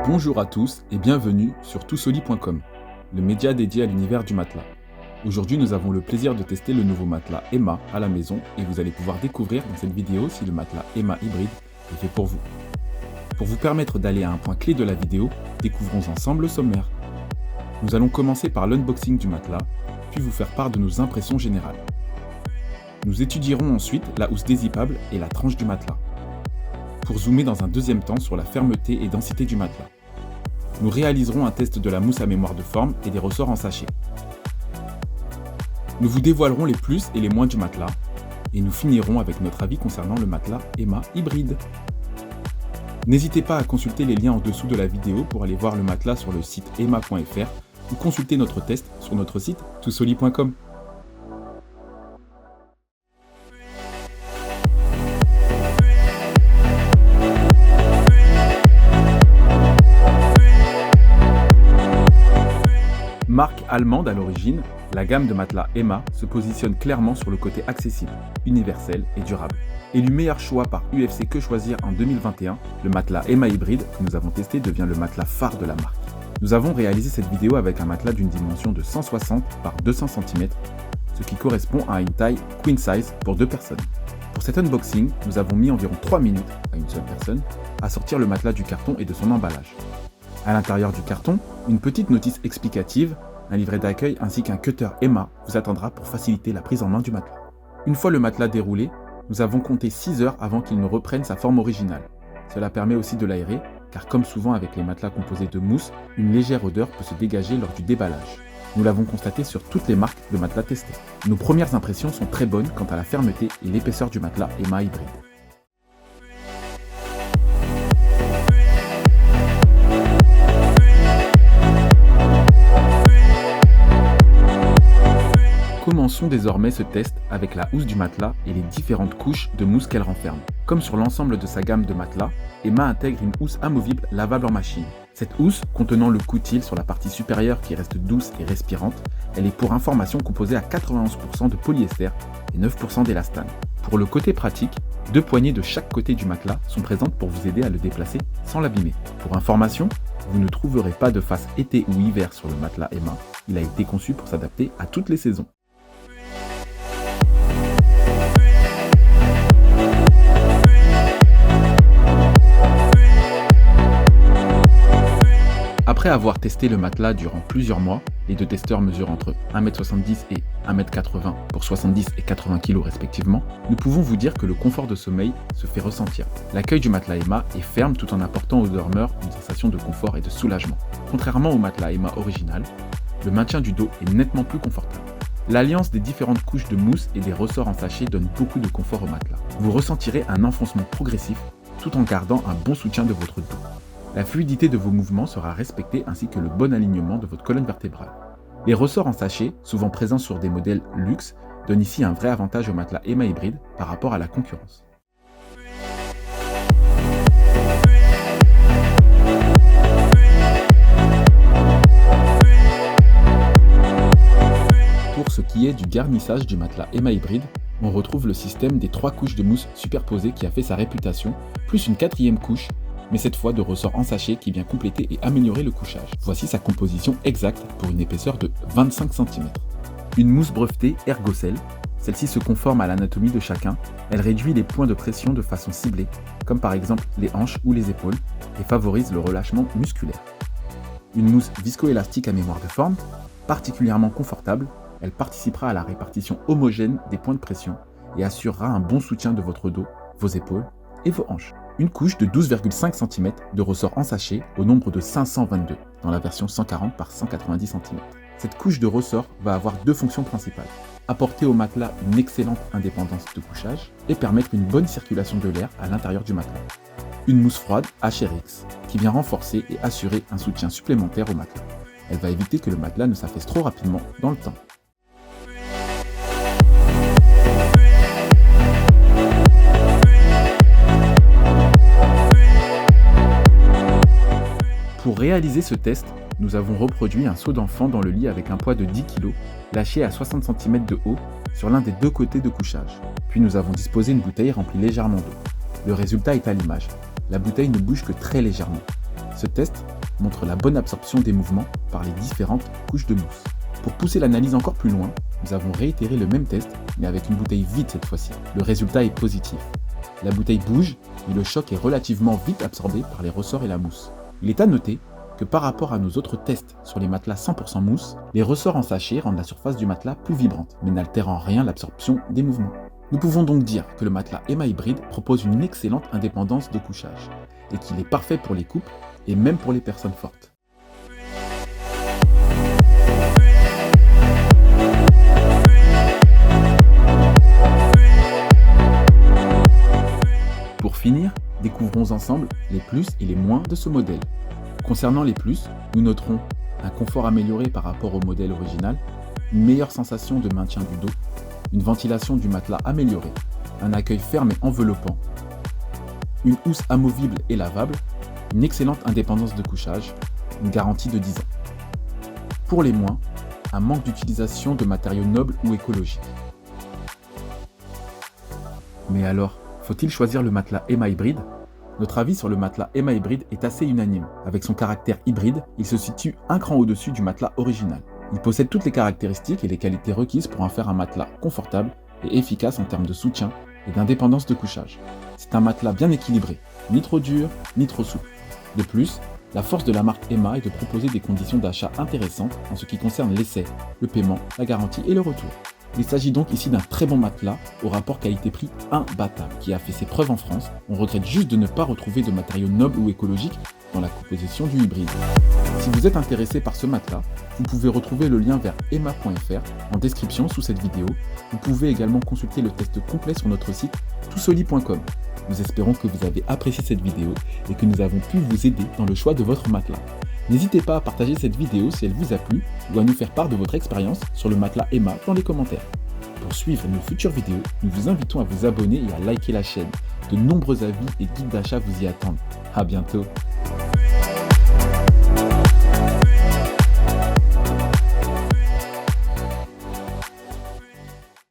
Bonjour à tous et bienvenue sur toutsolli.com, le média dédié à l'univers du matelas. Aujourd'hui, nous avons le plaisir de tester le nouveau matelas Emma à la maison et vous allez pouvoir découvrir dans cette vidéo si le matelas Emma hybride est fait pour vous. Pour vous permettre d'aller à un point clé de la vidéo, découvrons ensemble le sommaire. Nous allons commencer par l'unboxing du matelas, puis vous faire part de nos impressions générales. Nous étudierons ensuite la housse dézippable et la tranche du matelas, pour zoomer dans un deuxième temps sur la fermeté et densité du matelas. Nous réaliserons un test de la mousse à mémoire de forme et des ressorts en sachet. Nous vous dévoilerons les plus et les moins du matelas, et nous finirons avec notre avis concernant le matelas Emma hybride. N'hésitez pas à consulter les liens en dessous de la vidéo pour aller voir le matelas sur le site emma.fr ou consulter notre test sur notre site toutsolli.com. Marque allemande à l'origine, la gamme de matelas Emma se positionne clairement sur le côté accessible, universel et durable. Élu meilleur choix par UFC Que Choisir en 2021, le matelas Emma hybride que nous avons testé devient le matelas phare de la marque. Nous avons réalisé cette vidéo avec un matelas d'une dimension de 160 par 200 cm, ce qui correspond à une taille queen size pour 2 personnes. Pour cet unboxing, nous avons mis environ 3 minutes, à une seule personne, à sortir le matelas du carton et de son emballage. À l'intérieur du carton, une petite notice explicative, un livret d'accueil ainsi qu'un cutter Emma vous attendra pour faciliter la prise en main du matelas. Une fois le matelas déroulé, nous avons compté 6 heures avant qu'il ne reprenne sa forme originale. Cela permet aussi de l'aérer, car comme souvent avec les matelas composés de mousse, une légère odeur peut se dégager lors du déballage. Nous l'avons constaté sur toutes les marques de matelas testés. Nos premières impressions sont très bonnes quant à la fermeté et l'épaisseur du matelas Emma hybride. Commençons désormais ce test avec la housse du matelas et les différentes couches de mousse qu'elle renferme. Comme sur l'ensemble de sa gamme de matelas, Emma intègre une housse amovible lavable en machine. Cette housse, contenant le coutil sur la partie supérieure qui reste douce et respirante, elle est pour information composée à 91% de polyester et 9% d'élastane. Pour le côté pratique, 2 poignées de chaque côté du matelas sont présentes pour vous aider à le déplacer sans l'abîmer. Pour information, vous ne trouverez pas de face été ou hiver sur le matelas Emma, il a été conçu pour s'adapter à toutes les saisons. Après avoir testé le matelas durant plusieurs mois, les deux testeurs mesurent entre 1m70 et 1m80 pour 70 et 80 kg respectivement, nous pouvons vous dire que le confort de sommeil se fait ressentir. L'accueil du matelas Emma est ferme tout en apportant aux dormeurs une sensation de confort et de soulagement. Contrairement au matelas Emma original, le maintien du dos est nettement plus confortable. L'alliance des différentes couches de mousse et des ressorts en sachet donne beaucoup de confort au matelas. Vous ressentirez un enfoncement progressif tout en gardant un bon soutien de votre dos. La fluidité de vos mouvements sera respectée ainsi que le bon alignement de votre colonne vertébrale. Les ressorts en sachet, souvent présents sur des modèles luxe, donnent ici un vrai avantage au matelas Emma hybride par rapport à la concurrence. Pour ce qui est du garnissage du matelas Emma hybride, on retrouve le système des 3 couches de mousse superposées qui a fait sa réputation, plus une 4e couche, mais cette fois de ressorts en sachet qui vient compléter et améliorer le couchage. Voici sa composition exacte pour une épaisseur de 25 cm. Une mousse brevetée Ergocell, celle-ci se conforme à l'anatomie de chacun, elle réduit les points de pression de façon ciblée, comme par exemple les hanches ou les épaules, et favorise le relâchement musculaire. Une mousse viscoélastique à mémoire de forme, particulièrement confortable, elle participera à la répartition homogène des points de pression et assurera un bon soutien de votre dos, vos épaules et vos hanches. Une couche de 12,5 cm de ressort en sachet au nombre de 522 dans la version 140 par 190 cm. Cette couche de ressort va avoir 2 fonctions principales. Apporter au matelas une excellente indépendance de couchage et permettre une bonne circulation de l'air à l'intérieur du matelas. Une mousse froide HRX qui vient renforcer et assurer un soutien supplémentaire au matelas. Elle va éviter que le matelas ne s'affaisse trop rapidement dans le temps. Pour réaliser ce test, nous avons reproduit un seau d'enfant dans le lit avec un poids de 10 kg, lâché à 60 cm de haut sur l'un des 2 côtés de couchage. Puis nous avons disposé une bouteille remplie légèrement d'eau. Le résultat est à l'image. La bouteille ne bouge que très légèrement. Ce test montrent la bonne absorption des mouvements par les différentes couches de mousse. Pour pousser l'analyse encore plus loin, nous avons réitéré le même test, mais avec une bouteille vide cette fois-ci. Le résultat est positif. La bouteille bouge, mais le choc est relativement vite absorbé par les ressorts et la mousse. Il est à noter que par rapport à nos autres tests sur les matelas 100% mousse, les ressorts en sachet rendent la surface du matelas plus vibrante, mais n'altèrent en rien l'absorption des mouvements. Nous pouvons donc dire que le matelas Emma Hybrid propose une excellente indépendance de couchage, et qu'il est parfait pour les couples et même pour les personnes fortes. Pour finir, découvrons ensemble les plus et les moins de ce modèle. Concernant les plus, nous noterons un confort amélioré par rapport au modèle original, une meilleure sensation de maintien du dos, une ventilation du matelas améliorée, un accueil ferme et enveloppant, une housse amovible et lavable, une excellente indépendance de couchage, une garantie de 10 ans. Pour les moins, un manque d'utilisation de matériaux nobles ou écologiques. Mais alors, faut-il choisir le matelas Emma Hybrid ? Notre avis sur le matelas Emma Hybrid est assez unanime. Avec son caractère hybride, il se situe un cran au-dessus du matelas original. Il possède toutes les caractéristiques et les qualités requises pour en faire un matelas confortable et efficace en termes de soutien et d'indépendance de couchage. C'est un matelas bien équilibré, ni trop dur, ni trop souple. De plus, la force de la marque Emma est de proposer des conditions d'achat intéressantes en ce qui concerne l'essai, le paiement, la garantie et le retour. Il s'agit donc ici d'un très bon matelas au rapport qualité-prix imbattable qui a fait ses preuves en France. On regrette juste de ne pas retrouver de matériaux nobles ou écologiques dans la composition du hybride. Si vous êtes intéressé par ce matelas, vous pouvez retrouver le lien vers emma.fr en description sous cette vidéo. Vous pouvez également consulter le test complet sur notre site toutsoli.com. Nous espérons que vous avez apprécié cette vidéo et que nous avons pu vous aider dans le choix de votre matelas. N'hésitez pas à partager cette vidéo si elle vous a plu ou à nous faire part de votre expérience sur le matelas Emma dans les commentaires. Pour suivre nos futures vidéos, nous vous invitons à vous abonner et à liker la chaîne. De nombreux avis et guides d'achat vous y attendent. À bientôt.